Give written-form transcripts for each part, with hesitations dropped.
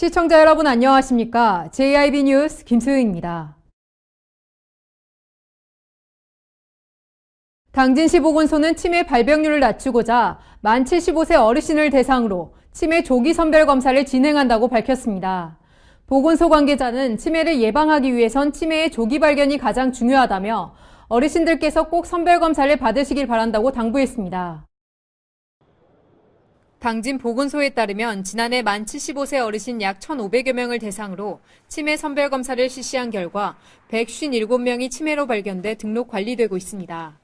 시청자 여러분 안녕하십니까? JIB 뉴스 김소영입니다. 당진시 보건소는 치매 발병률을 낮추고자 만 75세 어르신을 대상으로 치매 조기 선별 검사를 진행한다고 밝혔습니다. 보건소 관계자는 치매를 예방하기 위해선 치매의 조기 발견이 가장 중요하다며 어르신들께서 꼭 선별 검사를 받으시길 바란다고 당부했습니다. 당진 보건소에 따르면 지난해 만 75세 어르신 약 1,500여 명을 대상으로 치매 선별 검사를 실시한 결과 157명이 치매로 발견돼 등록 관리되고 있습니다.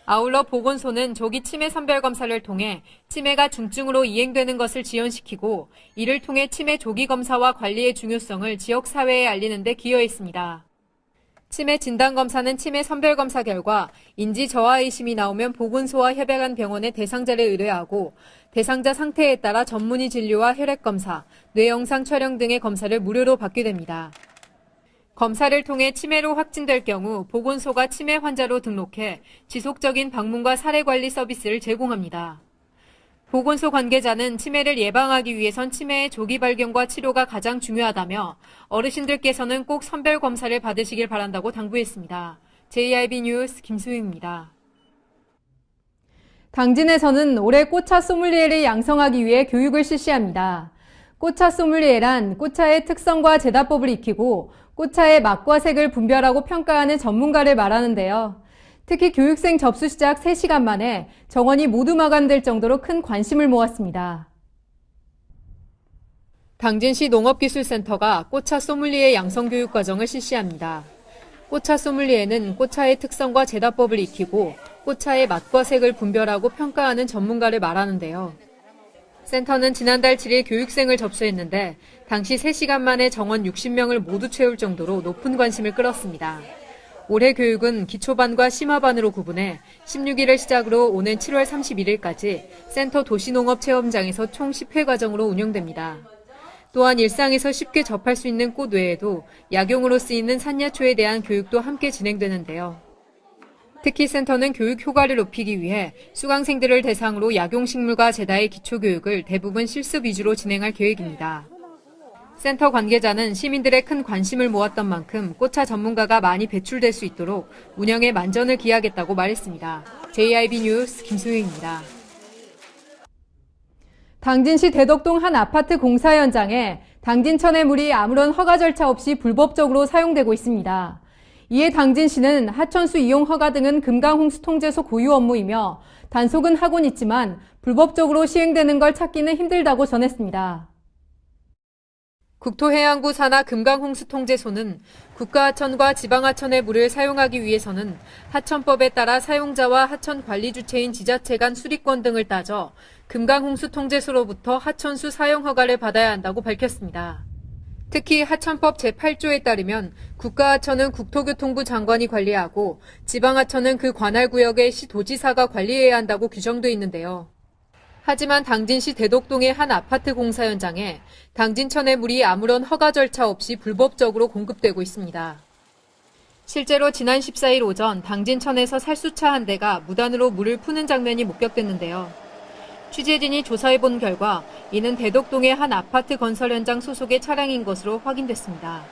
아울러 보건소는 조기 치매 선별 검사를 통해 치매가 중증으로 이행되는 것을 지연시키고 이를 통해 치매 조기 검사와 관리의 중요성을 지역사회에 알리는 데 기여했습니다. 치매 진단검사는 치매 선별검사 결과 인지 저하의심이 나오면 보건소와 협약한 병원에 대상자를 의뢰하고 대상자 상태에 따라 전문의 진료와 혈액검사, 뇌영상 촬영 등의 검사를 무료로 받게 됩니다. 검사를 통해 치매로 확진될 경우 보건소가 치매 환자로 등록해 지속적인 방문과 사례관리 서비스를 제공합니다. 보건소 관계자는 치매를 예방하기 위해선 치매의 조기 발견과 치료가 가장 중요하다며 어르신들께서는 꼭 선별 검사를 받으시길 바란다고 당부했습니다. JIB 뉴스 김수희입니다. 당진에서는 올해 꽃차 소믈리에를 양성하기 위해 교육을 실시합니다. 꽃차 소믈리에란 꽃차의 특성과 제다법을 익히고 꽃차의 맛과 색을 분별하고 평가하는 전문가를 말하는데요. 특히 교육생 접수 시작 3시간 만에 정원이 모두 마감될 정도로 큰 관심을 모았습니다. 당진시 농업기술센터가 꽃차 소믈리에 양성교육 과정을 실시합니다. 꽃차 소믈리에는 꽃차의 특성과 제다법을 익히고 꽃차의 맛과 색을 분별하고 평가하는 전문가를 말하는데요. 센터는 지난달 7일 교육생을 접수했는데 당시 3시간 만에 정원 60명을 모두 채울 정도로 높은 관심을 끌었습니다. 올해 교육은 기초반과 심화반으로 구분해 16일을 시작으로 오는 7월 31일까지 센터 도시농업체험장에서 총 10회 과정으로 운영됩니다. 또한 일상에서 쉽게 접할 수 있는 꽃 외에도 약용으로 쓰이는 산야초에 대한 교육도 함께 진행되는데요. 특히 센터는 교육 효과를 높이기 위해 수강생들을 대상으로 약용식물과 제다의 기초교육을 대부분 실습 위주로 진행할 계획입니다. 센터 관계자는 시민들의 큰 관심을 모았던 만큼 꽃차 전문가가 많이 배출될 수 있도록 운영에 만전을 기하겠다고 말했습니다. JIB 뉴스 김소희입니다. 당진시 대덕동 한 아파트 공사 현장에 당진천의 물이 아무런 허가 절차 없이 불법적으로 사용되고 있습니다. 이에 당진시는 하천수 이용 허가 등은 금강홍수 통제소 고유 업무이며 단속은 하곤 있지만 불법적으로 시행되는 걸 찾기는 힘들다고 전했습니다. 국토해양부 산하 금강홍수통제소는 국가하천과 지방하천의 물을 사용하기 위해서는 하천법에 따라 사용자와 하천 관리 주체인 지자체 간 수리권 등을 따져 금강홍수통제소로부터 하천수 사용 허가를 받아야 한다고 밝혔습니다. 특히 하천법 제8조에 따르면 국가하천은 국토교통부 장관이 관리하고 지방하천은 그 관할 구역의 시도지사가 관리해야 한다고 규정돼 있는데요. 하지만 당진시 대덕동의 한 아파트 공사 현장에 당진천의 물이 아무런 허가 절차 없이 불법적으로 공급되고 있습니다. 실제로 지난 14일 오전 당진천에서 살수차 한 대가 무단으로 물을 푸는 장면이 목격됐는데요. 취재진이 조사해본 결과 이는 대덕동의 한 아파트 건설 현장 소속의 차량인 것으로 확인됐습니다.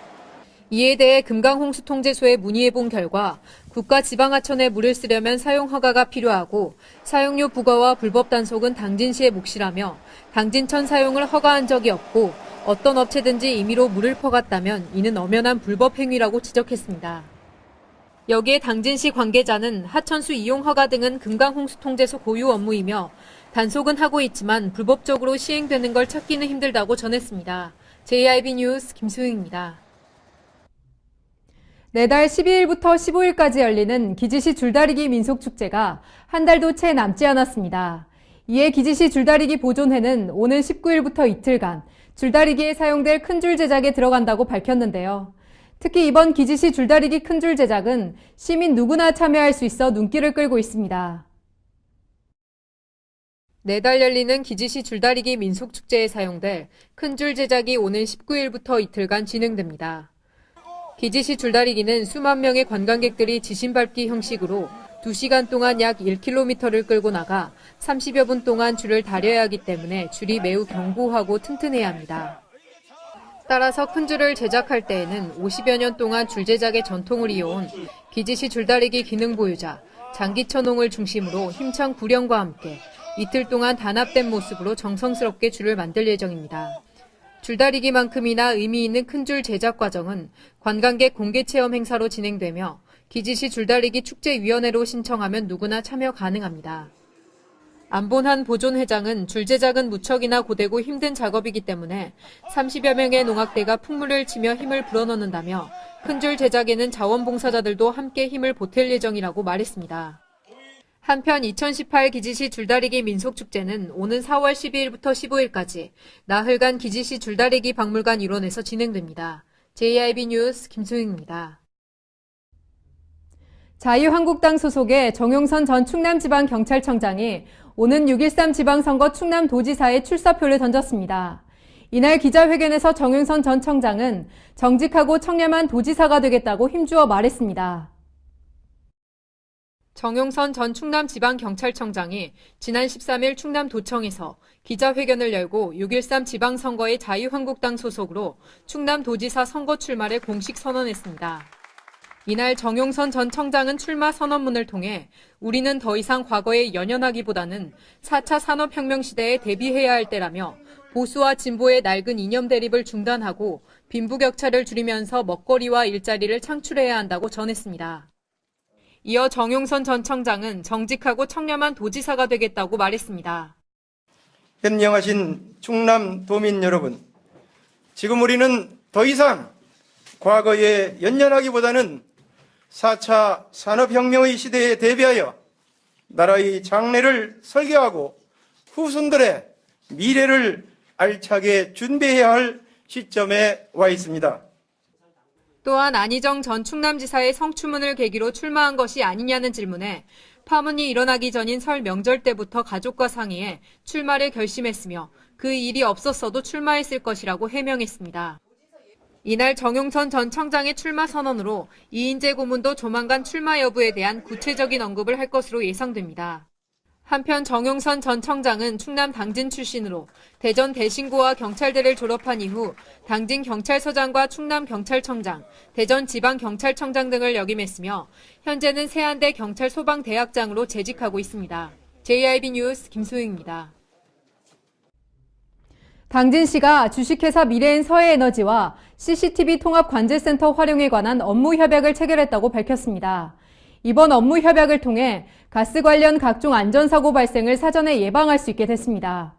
이에 대해 금강홍수통제소에 문의해본 결과 국가지방하천에 물을 쓰려면 사용허가가 필요하고 사용료 부과와 불법 단속은 당진시의 몫이라며 당진천 사용을 허가한 적이 없고 어떤 업체든지 임의로 물을 퍼갔다면 이는 엄연한 불법 행위라고 지적했습니다. 여기에 당진시 관계자는 하천수 이용 허가 등은 금강홍수통제소 고유 업무이며 단속은 하고 있지만 불법적으로 시행되는 걸 찾기는 힘들다고 전했습니다. JIB 뉴스 김수희입니다. 내달 12일부터 15일까지 열리는 기지시 줄다리기 민속축제가 한 달도 채 남지 않았습니다. 이에 기지시 줄다리기 보존회는 오는 19일부터 이틀간 줄다리기에 사용될 큰 줄 제작에 들어간다고 밝혔는데요. 특히 이번 기지시 줄다리기 큰 줄 제작은 시민 누구나 참여할 수 있어 눈길을 끌고 있습니다. 내달 열리는 기지시 줄다리기 민속축제에 사용될 큰 줄 제작이 오는 19일부터 이틀간 진행됩니다. 기지시 줄다리기는 수만 명의 관광객들이 지신밟기 형식으로 2시간 동안 약 1km를 끌고 나가 30여 분 동안 줄을 다려야 하기 때문에 줄이 매우 견고하고 튼튼해야 합니다. 따라서 큰 줄을 제작할 때에는 50여 년 동안 줄 제작의 전통을 이어온 기지시 줄다리기 기능 보유자 장기천홍을 중심으로 힘찬 구령과 함께 이틀 동안 단합된 모습으로 정성스럽게 줄을 만들 예정입니다. 줄다리기만큼이나 의미 있는 큰 줄 제작 과정은 관광객 공개체험 행사로 진행되며 기지시 줄다리기 축제위원회로 신청하면 누구나 참여 가능합니다. 안본한 보존회장은 줄 제작은 무척이나 고되고 힘든 작업이기 때문에 30여 명의 농악대가 풍물을 치며 힘을 불어넣는다며 큰 줄 제작에는 자원봉사자들도 함께 힘을 보탤 예정이라고 말했습니다. 한편 2018 기지시 줄다리기 민속축제는 오는 4월 12일부터 15일까지 나흘간 기지시 줄다리기 박물관 일원에서 진행됩니다. JIB 뉴스 김소영입니다. 자유한국당 소속의 정용선 전 충남지방경찰청장이 오는 6.13 지방선거 충남도지사에 출사표를 던졌습니다. 이날 기자회견에서 정용선 전 청장은 정직하고 청렴한 도지사가 되겠다고 힘주어 말했습니다. 정용선 전 충남지방경찰청장이 지난 13일 충남도청에서 기자회견을 열고 6.13 지방선거의 자유한국당 소속으로 충남도지사 선거 출마를 공식 선언했습니다. 이날 정용선 전 청장은 출마 선언문을 통해 우리는 더 이상 과거에 연연하기보다는 4차 산업혁명 시대에 대비해야 할 때라며 보수와 진보의 낡은 이념 대립을 중단하고 빈부격차를 줄이면서 먹거리와 일자리를 창출해야 한다고 전했습니다. 이어 정용선 전 청장은 정직하고 청렴한 도지사가 되겠다고 말했습니다. 현명하신 충남도민 여러분, 지금 우리는 더 이상 과거에 연연하기보다는 4차 산업혁명의 시대에 대비하여 나라의 장래를 설계하고 후손들의 미래를 알차게 준비해야 할 시점에 와 있습니다. 또한 안희정 전 충남지사의 성추문을 계기로 출마한 것이 아니냐는 질문에 파문이 일어나기 전인 설 명절 때부터 가족과 상의해 출마를 결심했으며 그 일이 없었어도 출마했을 것이라고 해명했습니다. 이날 정용선 전 청장의 출마 선언으로 이인재 고문도 조만간 출마 여부에 대한 구체적인 언급을 할 것으로 예상됩니다. 한편 정용선 전 청장은 충남 당진 출신으로 대전 대신고와 경찰대를 졸업한 이후 당진 경찰서장과 충남 경찰청장, 대전 지방경찰청장 등을 역임했으며 현재는 세안대 경찰소방대학장으로 재직하고 있습니다. JIB 뉴스 김소영입니다. 당진시가 주식회사 미래엔 서해에너지와 CCTV 통합관제센터 활용에 관한 업무 협약을 체결했다고 밝혔습니다. 이번 업무 협약을 통해 가스 관련 각종 안전사고 발생을 사전에 예방할 수 있게 됐습니다.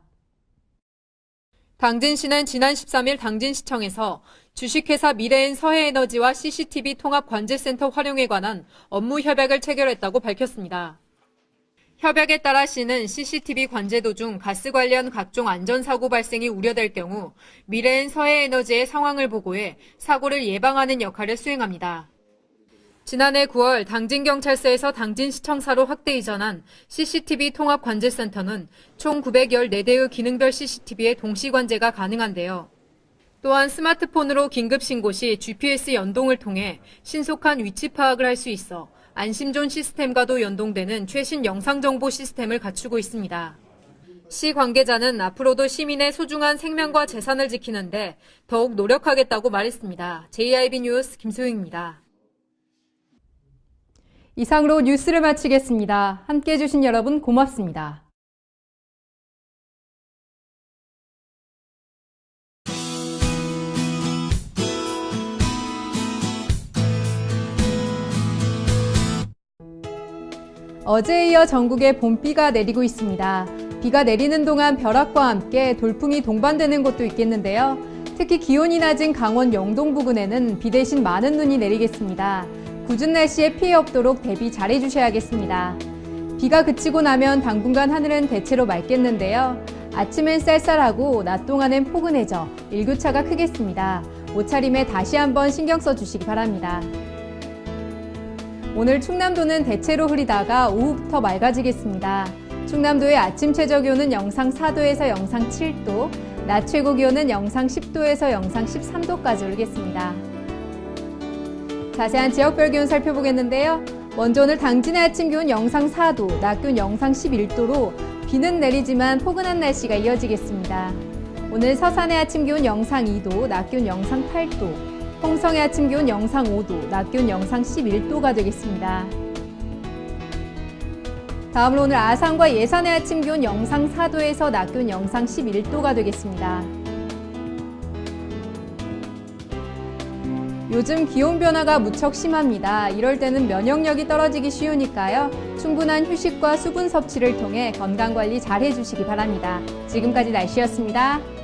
당진시는 지난 13일 당진시청에서 주식회사 미래엔 서해에너지와 CCTV 통합관제센터 활용에 관한 업무 협약을 체결했다고 밝혔습니다. 협약에 따라 시는 CCTV 관제 도중 가스 관련 각종 안전사고 발생이 우려될 경우 미래엔 서해에너지의 상황을 보고해 사고를 예방하는 역할을 수행합니다. 지난해 9월 당진경찰서에서 당진시청사로 확대 이전한 CCTV 통합관제센터는 총 914대의 기능별 CCTV의 동시관제가 가능한데요. 또한 스마트폰으로 긴급신고 시 GPS 연동을 통해 신속한 위치 파악을 할 수 있어 안심존 시스템과도 연동되는 최신 영상정보 시스템을 갖추고 있습니다. 시 관계자는 앞으로도 시민의 소중한 생명과 재산을 지키는데 더욱 노력하겠다고 말했습니다. JIB 뉴스 김소영입니다. 이상으로 뉴스를 마치겠습니다. 함께해 주신 여러분 고맙습니다. 어제에 이어 전국에 봄비가 내리고 있습니다. 비가 내리는 동안 벼락과 함께 돌풍이 동반되는 곳도 있겠는데요. 특히 기온이 낮은 강원 영동 부근에는 비 대신 많은 눈이 내리겠습니다. 궂은 날씨에 피해 없도록 대비 잘해주셔야겠습니다. 비가 그치고 나면 당분간 하늘은 대체로 맑겠는데요. 아침엔 쌀쌀하고 낮 동안엔 포근해져 일교차가 크겠습니다. 옷차림에 다시 한번 신경 써주시기 바랍니다. 오늘 충남도는 대체로 흐리다가 오후부터 맑아지겠습니다. 충남도의 아침 최저 기온은 영상 4도에서 영상 7도, 낮 최고 기온은 영상 10도에서 영상 13도까지 오르겠습니다. 자세한 지역별 기온 살펴보겠는데요. 먼저 오늘 당진의 아침 기온 영상 4도, 낮 기온 영상 11도로 비는 내리지만 포근한 날씨가 이어지겠습니다. 오늘 서산의 아침 기온 영상 2도, 낮 기온 영상 8도, 홍성의 아침 기온 영상 5도, 낮 기온 영상 11도가 되겠습니다. 다음으로 오늘 아산과 예산의 아침 기온 영상 4도에서 낮 기온 영상 11도가 되겠습니다. 요즘 기온 변화가 무척 심합니다. 이럴 때는 면역력이 떨어지기 쉬우니까요. 충분한 휴식과 수분 섭취를 통해 건강 관리 잘 해주시기 바랍니다. 지금까지 날씨였습니다.